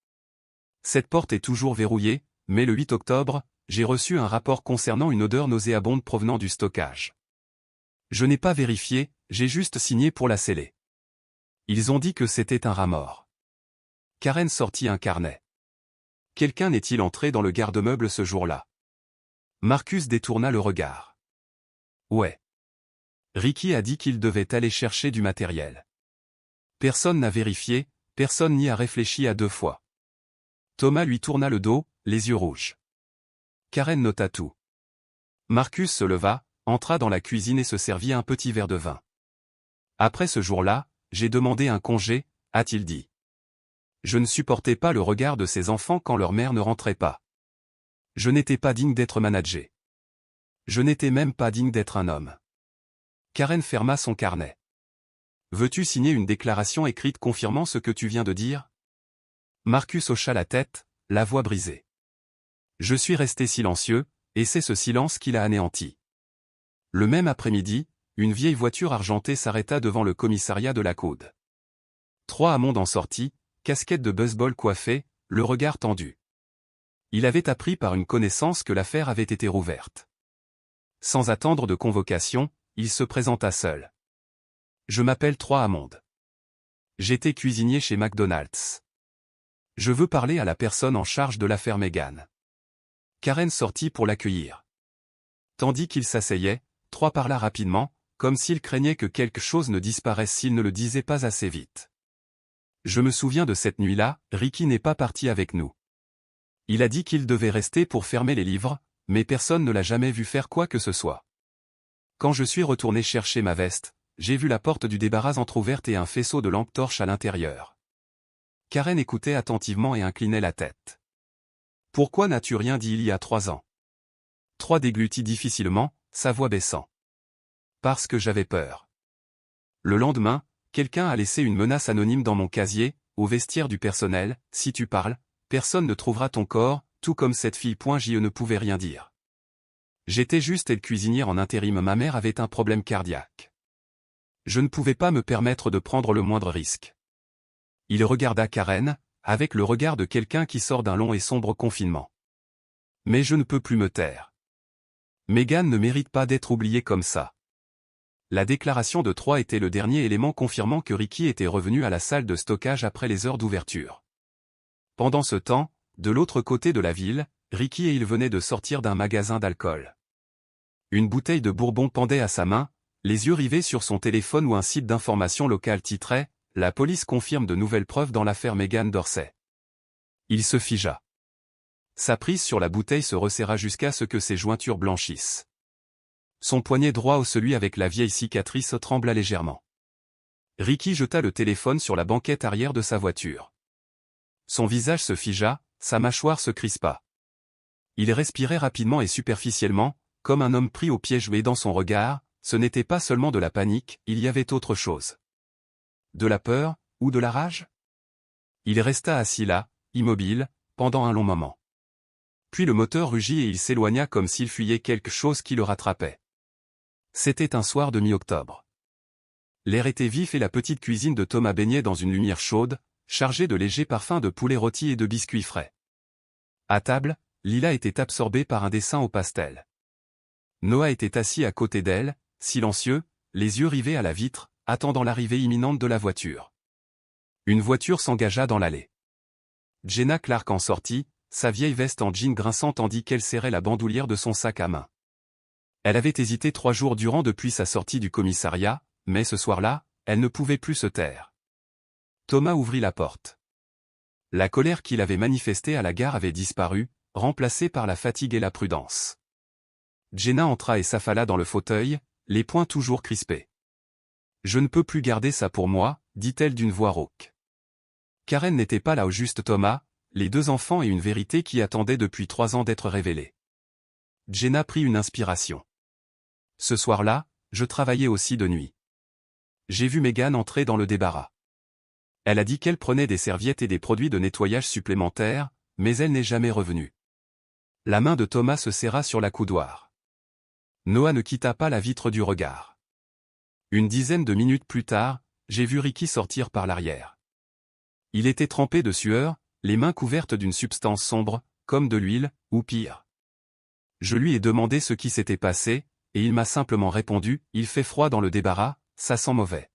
Cette porte est toujours verrouillée, mais le 8 octobre, j'ai reçu un rapport concernant une odeur nauséabonde provenant du stockage. Je n'ai pas vérifié, j'ai juste signé pour la sceller. Ils ont dit que c'était un rat mort. » Karen sortit un carnet. « Quelqu'un n'est-il entré dans le garde-meuble ce jour-là? » Marcus détourna le regard. « Ouais. Ricky a dit qu'il devait aller chercher du matériel. Personne n'a vérifié, personne n'y a réfléchi à 2 fois. » Thomas lui tourna le dos, les yeux rouges. Karen nota tout. Marcus se leva, entra dans la cuisine et se servit un petit verre de vin. « Après ce jour-là, j'ai demandé un congé, a-t-il dit. Je ne supportais pas le regard de ces enfants quand leur mère ne rentrait pas. Je n'étais pas digne d'être managé. Je n'étais même pas digne d'être un homme. » Karen ferma son carnet. « Veux-tu signer une déclaration écrite confirmant ce que tu viens de dire? » Marcus hocha la tête, la voix brisée. Je suis resté silencieux, et c'est ce silence qui l'a anéanti. Le même après-midi, une vieille voiture argentée s'arrêta devant le commissariat de la Coude. 3 Hammond en sortit, casquette de baseball coiffée, le regard tendu. Il avait appris par une connaissance que l'affaire avait été rouverte. Sans attendre de convocation, il se présenta seul. « Je m'appelle 3 Hammond. J'étais cuisinier chez McDonald's. Je veux parler à la personne en charge de l'affaire Megan. Karen sortit pour l'accueillir. Tandis qu'il s'asseyait, Troy parla rapidement, comme s'il craignait que quelque chose ne disparaisse s'il ne le disait pas assez vite. Je me souviens de cette nuit-là, Ricky n'est pas parti avec nous. Il a dit qu'il devait rester pour fermer les livres, mais personne ne l'a jamais vu faire quoi que ce soit. Quand je suis retourné chercher ma veste, j'ai vu la porte du débarras entr'ouverte et un faisceau de lampes torches à l'intérieur. Karen écoutait attentivement et inclinait la tête. Pourquoi n'as-tu rien dit il y a 3 ans? Troy déglutit difficilement, sa voix baissant. Parce que j'avais peur. Le lendemain, quelqu'un a laissé une menace anonyme dans mon casier, au vestiaire du personnel, si tu parles, personne ne trouvera ton corps, tout comme cette fille. Je ne pouvais rien dire. J'étais juste le cuisinier en intérim, ma mère avait un problème cardiaque. Je ne pouvais pas me permettre de prendre le moindre risque. Il regarda Karen, avec le regard de quelqu'un qui sort d'un long et sombre confinement. Mais je ne peux plus me taire. Megan ne mérite pas d'être oubliée comme ça. La déclaration de Troy était le dernier élément confirmant que Ricky était revenu à la salle de stockage après les heures d'ouverture. Pendant ce temps, de l'autre côté de la ville, Ricky et il venaient de sortir d'un magasin d'alcool. Une bouteille de bourbon pendait à sa main, les yeux rivés sur son téléphone où un site d'information local titrait « La police confirme de nouvelles preuves dans l'affaire Megan Dorsey ». Il se figea. Sa prise sur la bouteille se resserra jusqu'à ce que ses jointures blanchissent. Son poignet droit ou celui avec la vieille cicatrice trembla légèrement. Ricky jeta le téléphone sur la banquette arrière de sa voiture. Son visage se figea, sa mâchoire se crispa. Il respirait rapidement et superficiellement, comme un homme pris au piège, mais dans son regard, ce n'était pas seulement de la panique, il y avait autre chose. De la peur, ou de la rage? Il resta assis là, immobile, pendant un long moment. Puis le moteur rugit et il s'éloigna comme s'il fuyait quelque chose qui le rattrapait. C'était un soir de mi-octobre. L'air était vif et la petite cuisine de Thomas baignait dans une lumière chaude, chargée de légers parfums de poulet rôti et de biscuits frais. À table, Lila était absorbée par un dessin au pastel. Noah était assis à côté d'elle, silencieux, les yeux rivés à la vitre, attendant l'arrivée imminente de la voiture. Une voiture s'engagea dans l'allée. Jenna Clark en sortit, sa vieille veste en jean grinçant tandis qu'elle serrait la bandoulière de son sac à main. Elle avait hésité 3 jours durant depuis sa sortie du commissariat, mais ce soir-là, elle ne pouvait plus se taire. Thomas ouvrit la porte. La colère qu'il avait manifestée à la gare avait disparu, remplacée par la fatigue et la prudence. Jenna entra et s'affala dans le fauteuil, les poings toujours crispés. « Je ne peux plus garder ça pour moi », dit-elle d'une voix rauque. Karen n'était pas là au juste Thomas, les 2 enfants et une vérité qui attendait depuis 3 ans d'être révélée. Jenna prit une inspiration. Ce soir-là, je travaillais aussi de nuit. J'ai vu Megan entrer dans le débarras. Elle a dit qu'elle prenait des serviettes et des produits de nettoyage supplémentaires, mais elle n'est jamais revenue. La main de Thomas se serra sur la coudoir. Noah ne quitta pas la vitre du regard. Une dizaine de minutes plus tard, j'ai vu Ricky sortir par l'arrière. Il était trempé de sueur, les mains couvertes d'une substance sombre, comme de l'huile, ou pire. Je lui ai demandé ce qui s'était passé, et il m'a simplement répondu « Il fait froid dans le débarras, ça sent mauvais ».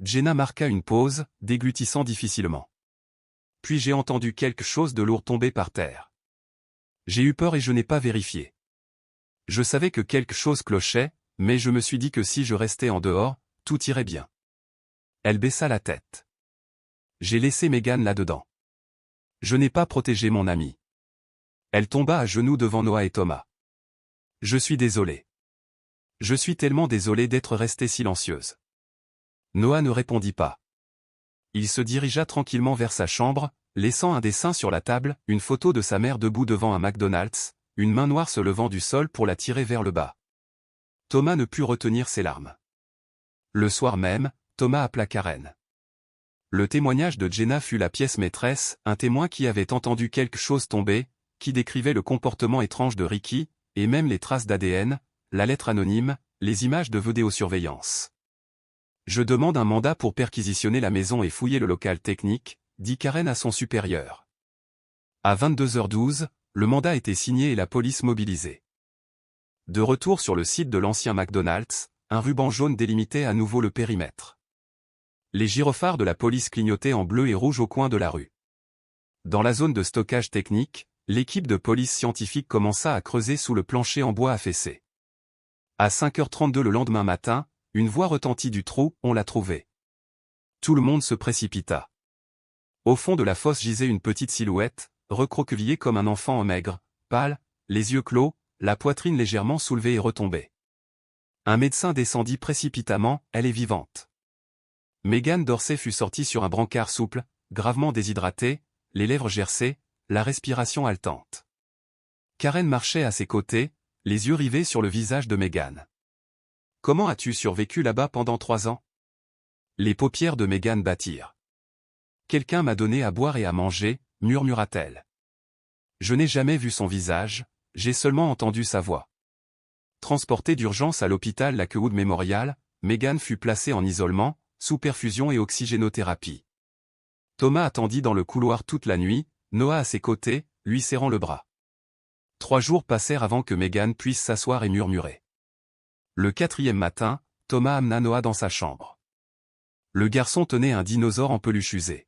Jenna marqua une pause, déglutissant difficilement. Puis j'ai entendu quelque chose de lourd tomber par terre. J'ai eu peur et je n'ai pas vérifié. Je savais que quelque chose clochait, mais je me suis dit que si je restais en dehors, tout irait bien. Elle baissa la tête. J'ai laissé Megan là-dedans. Je n'ai pas protégé mon amie. Elle tomba à genoux devant Noah et Thomas. Je suis désolé. Je suis tellement désolé d'être restée silencieuse. Noah ne répondit pas. Il se dirigea tranquillement vers sa chambre, laissant un dessin sur la table, une photo de sa mère debout devant un McDonald's, une main noire se levant du sol pour la tirer vers le bas. Thomas ne put retenir ses larmes. Le soir même, Thomas appela Karen. Le témoignage de Jenna fut la pièce maîtresse, un témoin qui avait entendu quelque chose tomber, qui décrivait le comportement étrange de Ricky, et même les traces d'ADN, la lettre anonyme, les images de vidéosurveillance. Je demande un mandat pour perquisitionner la maison et fouiller le local technique, dit Karen à son supérieur. À 22h12, le mandat était signé et la police mobilisée. De retour sur le site de l'ancien McDonald's, un ruban jaune délimitait à nouveau le périmètre. Les gyrophares de la police clignotaient en bleu et rouge au coin de la rue. Dans la zone de stockage technique, l'équipe de police scientifique commença à creuser sous le plancher en bois affaissé. À 5h32 le lendemain matin, une voix retentit du trou, on l'a trouvé. Tout le monde se précipita. Au fond de la fosse gisait une petite silhouette, recroquevillée comme un enfant maigre, pâle, les yeux clos, la poitrine légèrement soulevée et retombée. Un médecin descendit précipitamment, elle est vivante. Megan Dorsey fut sortie sur un brancard souple, gravement déshydratée, les lèvres gercées, la respiration haletante. Karen marchait à ses côtés, les yeux rivés sur le visage de Megan. « Comment as-tu survécu là-bas pendant 3 ans ?» Les paupières de Megan battirent. « Quelqu'un m'a donné à boire et à manger, » murmura-t-elle. Je n'ai jamais vu son visage, j'ai seulement entendu sa voix. Transportée d'urgence à l'hôpital Lakewood Memorial, Megan fut placée en isolement, sous perfusion et oxygénothérapie. Thomas attendit dans le couloir toute la nuit, Noah à ses côtés, lui serrant le bras. 3 jours passèrent avant que Megan puisse s'asseoir et murmurer. Le 4e matin, Thomas amena Noah dans sa chambre. Le garçon tenait un dinosaure en peluche usée.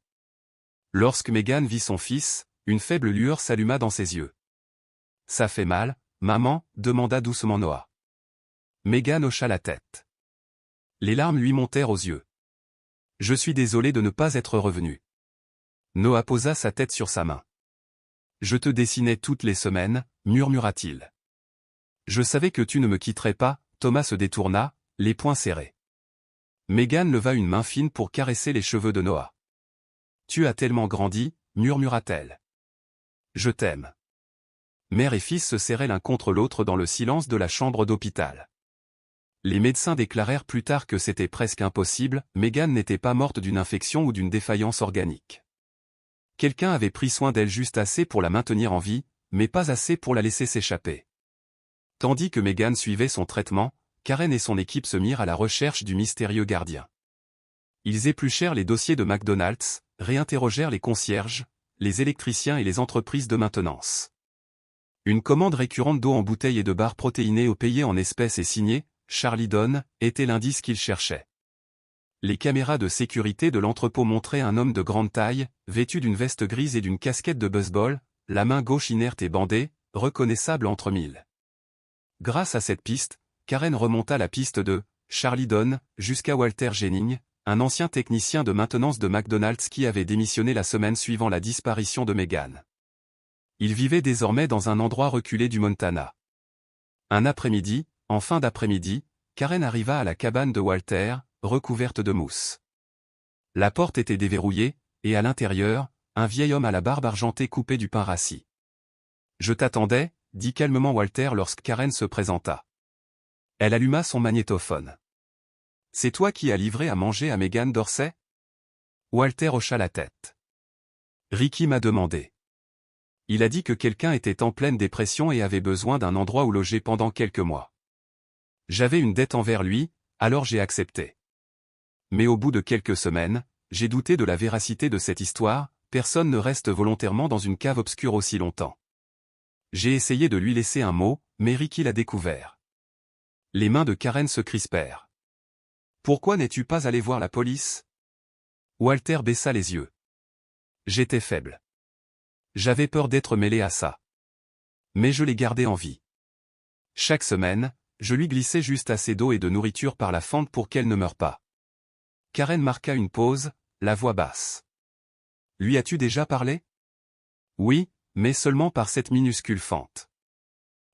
Lorsque Megan vit son fils, une faible lueur s'alluma dans ses yeux. « Ça fait mal, maman ?» demanda doucement Noah. Megan hocha la tête. Les larmes lui montèrent aux yeux. « Je suis désolé de ne pas être revenu. » Noah posa sa tête sur sa main. « Je te dessinais toutes les semaines, » murmura-t-il. « Je savais que tu ne me quitterais pas. » Thomas se détourna, les poings serrés. Megan leva une main fine pour caresser les cheveux de Noah. « Tu as tellement grandi, » murmura-t-elle. « Je t'aime. » Mère et fils se serraient l'un contre l'autre dans le silence de la chambre d'hôpital. Les médecins déclarèrent plus tard que c'était presque impossible, Megan n'était pas morte d'une infection ou d'une défaillance organique. Quelqu'un avait pris soin d'elle juste assez pour la maintenir en vie, mais pas assez pour la laisser s'échapper. Tandis que Megan suivait son traitement, Karen et son équipe se mirent à la recherche du mystérieux gardien. Ils épluchèrent les dossiers de McDonald's, réinterrogèrent les concierges, les électriciens et les entreprises de maintenance. Une commande récurrente d'eau en bouteille et de barres protéinées au payé en espèces et signée « Charlie Dunn » était l'indice qu'ils cherchaient. Les caméras de sécurité de l'entrepôt montraient un homme de grande taille, vêtu d'une veste grise et d'une casquette de baseball, la main gauche inerte et bandée, reconnaissable entre mille. Grâce à cette piste, Karen remonta la piste de Charlie Dunn jusqu'à Walter Jennings, un ancien technicien de maintenance de McDonald's qui avait démissionné la semaine suivant la disparition de Megan. Il vivait désormais dans un endroit reculé du Montana. Un après-midi, en fin d'après-midi, Karen arriva à la cabane de Walter, recouverte de mousse. La porte était déverrouillée, et à l'intérieur, un vieil homme à la barbe argentée coupait du pain rassis. « Je t'attendais » dit calmement Walter lorsque Karen se présenta. Elle alluma son magnétophone. « C'est toi qui as livré à manger à Megan Dorsey ?» Walter hocha la tête. « Ricky m'a demandé. Il a dit que quelqu'un était en pleine dépression et avait besoin d'un endroit où loger pendant quelques mois. J'avais une dette envers lui, alors j'ai accepté. Mais au bout de quelques semaines, j'ai douté de la véracité de cette histoire, personne ne reste volontairement dans une cave obscure aussi longtemps. J'ai essayé de lui laisser un mot, mais Ricky l'a découvert. » Les mains de Karen se crispèrent. « Pourquoi n'es-tu pas allé voir la police ?» Walter baissa les yeux. « J'étais faible. J'avais peur d'être mêlé à ça. Mais je l'ai gardé en vie. Chaque semaine, je lui glissais juste assez d'eau et de nourriture par la fente pour qu'elle ne meure pas. » Karen marqua une pause, la voix basse. « Lui as-tu déjà parlé ?» « Oui, mais seulement par cette minuscule fente.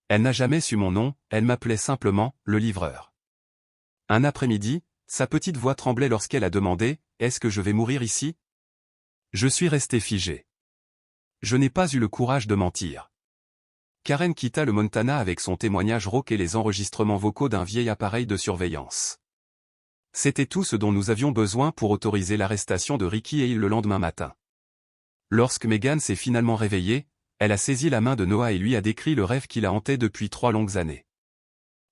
Elle n'a jamais su mon nom, elle m'appelait simplement « le livreur ». Un après-midi, sa petite voix tremblait lorsqu'elle a demandé « Est-ce que je vais mourir ici ?» Je suis resté figé. Je n'ai pas eu le courage de mentir. Karen quitta le Montana avec son témoignage rauque et les enregistrements vocaux d'un vieil appareil de surveillance. C'était tout ce dont nous avions besoin pour autoriser l'arrestation de Ricky Hale le lendemain matin. Lorsque Megan s'est finalement réveillée, elle a saisi la main de Noah et lui a décrit le rêve qui la hantait depuis 3 longues années.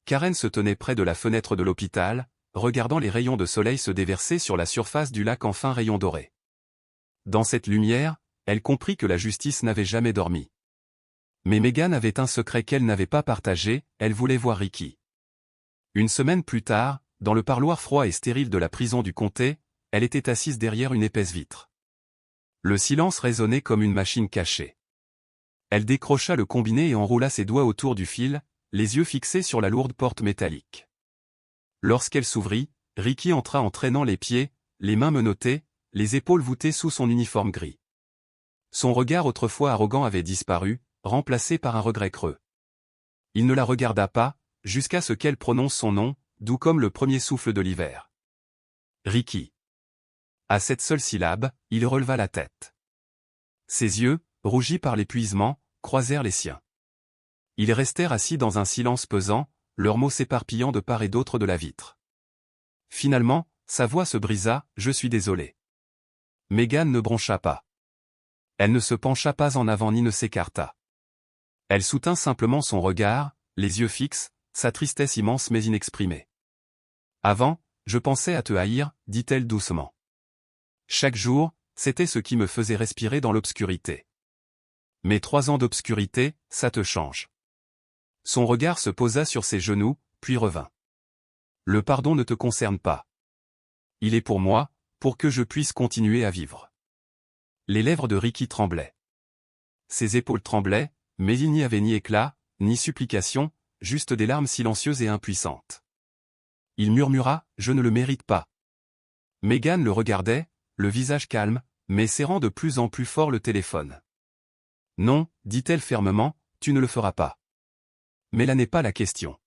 Karen se tenait près de la fenêtre de l'hôpital, regardant les rayons de soleil se déverser sur la surface du lac en fins rayons dorés. Dans cette lumière, elle comprit que la justice n'avait jamais dormi. Mais Megan avait un secret qu'elle n'avait pas partagé, elle voulait voir Ricky. Une semaine plus tard, dans le parloir froid et stérile de la prison du comté, elle était assise derrière une épaisse vitre. Le silence résonnait comme une machine cachée. Elle décrocha le combiné et enroula ses doigts autour du fil, les yeux fixés sur la lourde porte métallique. Lorsqu'elle s'ouvrit, Ricky entra en traînant les pieds, les mains menottées, les épaules voûtées sous son uniforme gris. Son regard autrefois arrogant avait disparu, remplacé par un regret creux. Il ne la regarda pas, jusqu'à ce qu'elle prononce son nom, doux comme le premier souffle de l'hiver. Ricky. À cette seule syllabe, il releva la tête. Ses yeux, rougis par l'épuisement, croisèrent les siens. Ils restèrent assis dans un silence pesant, leurs mots s'éparpillant de part et d'autre de la vitre. Finalement, sa voix se brisa, « Je suis désolé. » Megan ne broncha pas. Elle ne se pencha pas en avant ni ne s'écarta. Elle soutint simplement son regard, les yeux fixes, sa tristesse immense mais inexprimée. « Avant, je pensais à te haïr, » dit-elle doucement. « Chaque jour, c'était ce qui me faisait respirer dans l'obscurité. Mais 3 ans d'obscurité, ça te change. » Son regard se posa sur ses genoux, puis revint. « Le pardon ne te concerne pas. Il est pour moi, pour que je puisse continuer à vivre. » Les lèvres de Ricky tremblaient. Ses épaules tremblaient, mais il n'y avait ni éclat, ni supplication, juste des larmes silencieuses et impuissantes. Il murmura, « Je ne le mérite pas. » Megan le regardait, le visage calme, mais serrant de plus en plus fort le téléphone. « Non, » dit-elle fermement, « tu ne le feras pas. » Mais là n'est pas la question.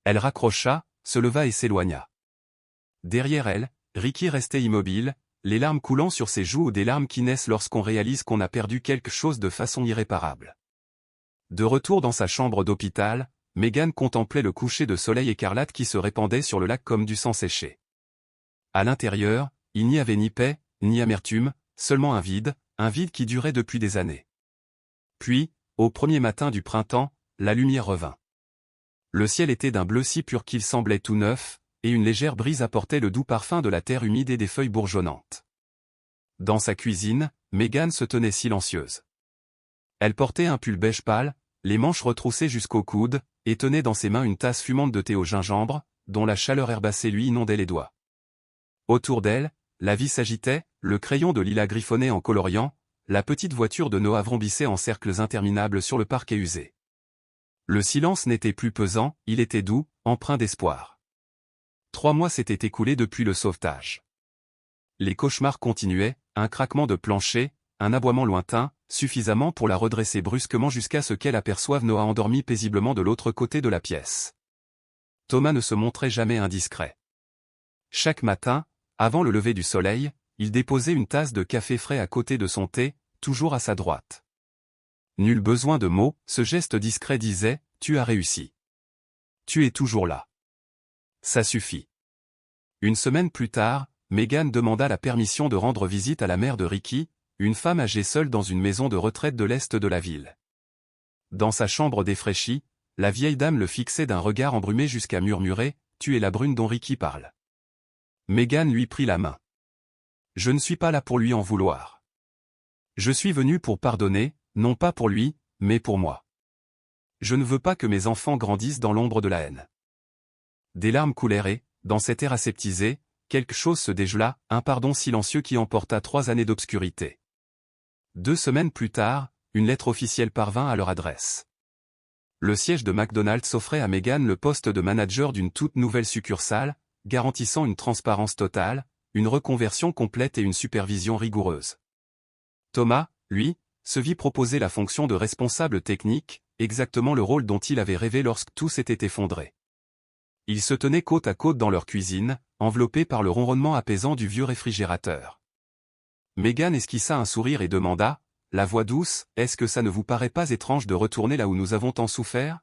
Elle raccrocha, se leva et s'éloigna. Derrière elle, Ricky restait immobile, les larmes coulant sur ses joues ou des larmes qui naissent lorsqu'on réalise qu'on a perdu quelque chose de façon irréparable. De retour dans sa chambre d'hôpital, Megan contemplait le coucher de soleil écarlate qui se répandait sur le lac comme du sang séché. À l'intérieur, il n'y avait ni paix, ni amertume, seulement un vide qui durait depuis des années. Puis, au premier matin du printemps, la lumière revint. Le ciel était d'un bleu si pur qu'il semblait tout neuf, et une légère brise apportait le doux parfum de la terre humide et des feuilles bourgeonnantes. Dans sa cuisine, Megan se tenait silencieuse. Elle portait un pull beige pâle, les manches retroussées jusqu'au coude, et tenait dans ses mains une tasse fumante de thé au gingembre, dont la chaleur herbacée lui inondait les doigts. Autour d'elle, la vie s'agitait, le crayon de lilas griffonnait en coloriant, la petite voiture de Noah vrombissait en cercles interminables sur le parquet usé. Le silence n'était plus pesant, il était doux, empreint d'espoir. 3 mois s'étaient écoulés depuis le sauvetage. Les cauchemars continuaient, un craquement de plancher, un aboiement lointain, suffisamment pour la redresser brusquement jusqu'à ce qu'elle aperçoive Noah endormi paisiblement de l'autre côté de la pièce. Thomas ne se montrait jamais indiscret. Chaque matin, avant le lever du soleil, il déposait une tasse de café frais à côté de son thé, toujours à sa droite. Nul besoin de mots, ce geste discret disait, « Tu as réussi. Tu es toujours là. Ça suffit. » Une semaine plus tard, Megan demanda la permission de rendre visite à la mère de Ricky, une femme âgée seule dans une maison de retraite de l'est de la ville. Dans sa chambre défraîchie, la vieille dame le fixait d'un regard embrumé jusqu'à murmurer, « Tu es la brune dont Ricky parle. » Megan lui prit la main. « Je ne suis pas là pour lui en vouloir. Je suis venu pour pardonner, non pas pour lui, mais pour moi. Je ne veux pas que mes enfants grandissent dans l'ombre de la haine. » Des larmes coulèrent et, dans cet air aseptisé, quelque chose se dégela, un pardon silencieux qui emporta 3 années d'obscurité. 2 semaines plus tard, une lettre officielle parvint à leur adresse. Le siège de McDonald's offrait à Megan le poste de manager d'une toute nouvelle succursale, garantissant une transparence totale, une reconversion complète et une supervision rigoureuse. Thomas, lui, se vit proposer la fonction de responsable technique, exactement le rôle dont il avait rêvé lorsque tout s'était effondré. Ils se tenaient côte à côte dans leur cuisine, enveloppés par le ronronnement apaisant du vieux réfrigérateur. Megan esquissa un sourire et demanda, la voix douce, « Est-ce que ça ne vous paraît pas étrange de retourner là où nous avons tant souffert ?»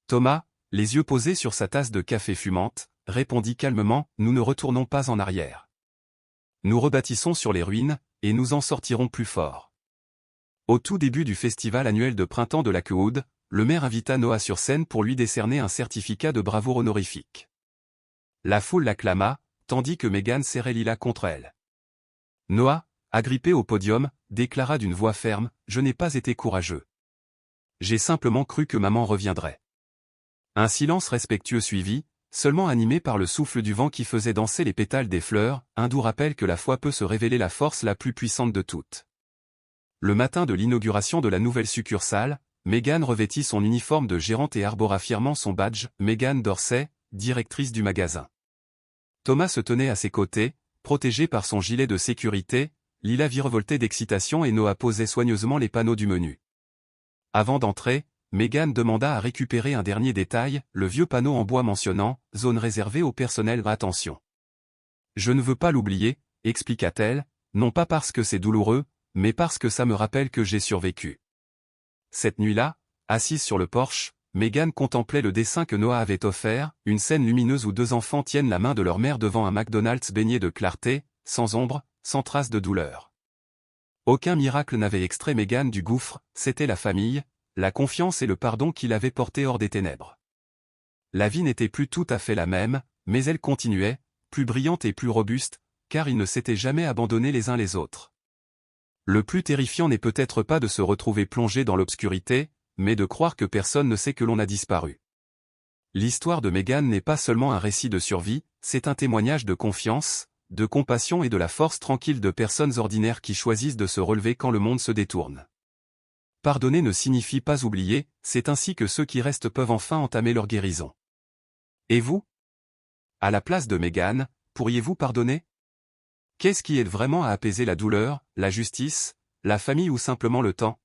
Thomas, les yeux posés sur sa tasse de café fumante, répondit calmement, « Nous ne retournons pas en arrière. Nous rebâtissons sur les ruines, et nous en sortirons plus forts. » Au tout début du festival annuel de printemps de Lakewood, le maire invita Noah sur scène pour lui décerner un certificat de bravoure honorifique. La foule l'acclama, tandis que Megan serrait Lila contre elle. Noah, agrippé au podium, déclara d'une voix ferme, « Je n'ai pas été courageux. J'ai simplement cru que maman reviendrait. » Un silence respectueux suivit, seulement animée par le souffle du vent qui faisait danser les pétales des fleurs, un doux rappel que la foi peut se révéler la force la plus puissante de toutes. Le matin de l'inauguration de la nouvelle succursale, Meghan revêtit son uniforme de gérante et arbora fièrement son badge, Meghan Dorsey, directrice du magasin. Thomas se tenait à ses côtés, protégé par son gilet de sécurité, Lila virevoltait d'excitation et Noah posait soigneusement les panneaux du menu. Avant d'entrer, Meghan demanda à récupérer un dernier détail, le vieux panneau en bois mentionnant « Zone réservée au personnel attention ». Je ne veux pas l'oublier, expliqua-t-elle, non pas parce que c'est douloureux, mais parce que ça me rappelle que j'ai survécu. Cette nuit-là, assise sur le porche, Meghan contemplait le dessin que Noah avait offert, une scène lumineuse où deux enfants tiennent la main de leur mère devant un McDonald's baigné de clarté, sans ombre, sans trace de douleur. Aucun miracle n'avait extrait Meghan du gouffre, c'était la famille, la confiance et le pardon qui l'avaient portée hors des ténèbres. La vie n'était plus tout à fait la même, mais elle continuait, plus brillante et plus robuste, car ils ne s'étaient jamais abandonnés les uns les autres. Le plus terrifiant n'est peut-être pas de se retrouver plongé dans l'obscurité, mais de croire que personne ne sait que l'on a disparu. L'histoire de Meghan n'est pas seulement un récit de survie, c'est un témoignage de confiance, de compassion et de la force tranquille de personnes ordinaires qui choisissent de se relever quand le monde se détourne. Pardonner ne signifie pas oublier, c'est ainsi que ceux qui restent peuvent enfin entamer leur guérison. Et vous? À la place de Meghan, pourriez-vous pardonner? Qu'est-ce qui aide vraiment à apaiser la douleur, la justice, la famille ou simplement le temps?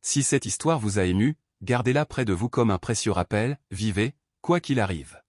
Si cette histoire vous a ému, gardez-la près de vous comme un précieux rappel, vivez, quoi qu'il arrive.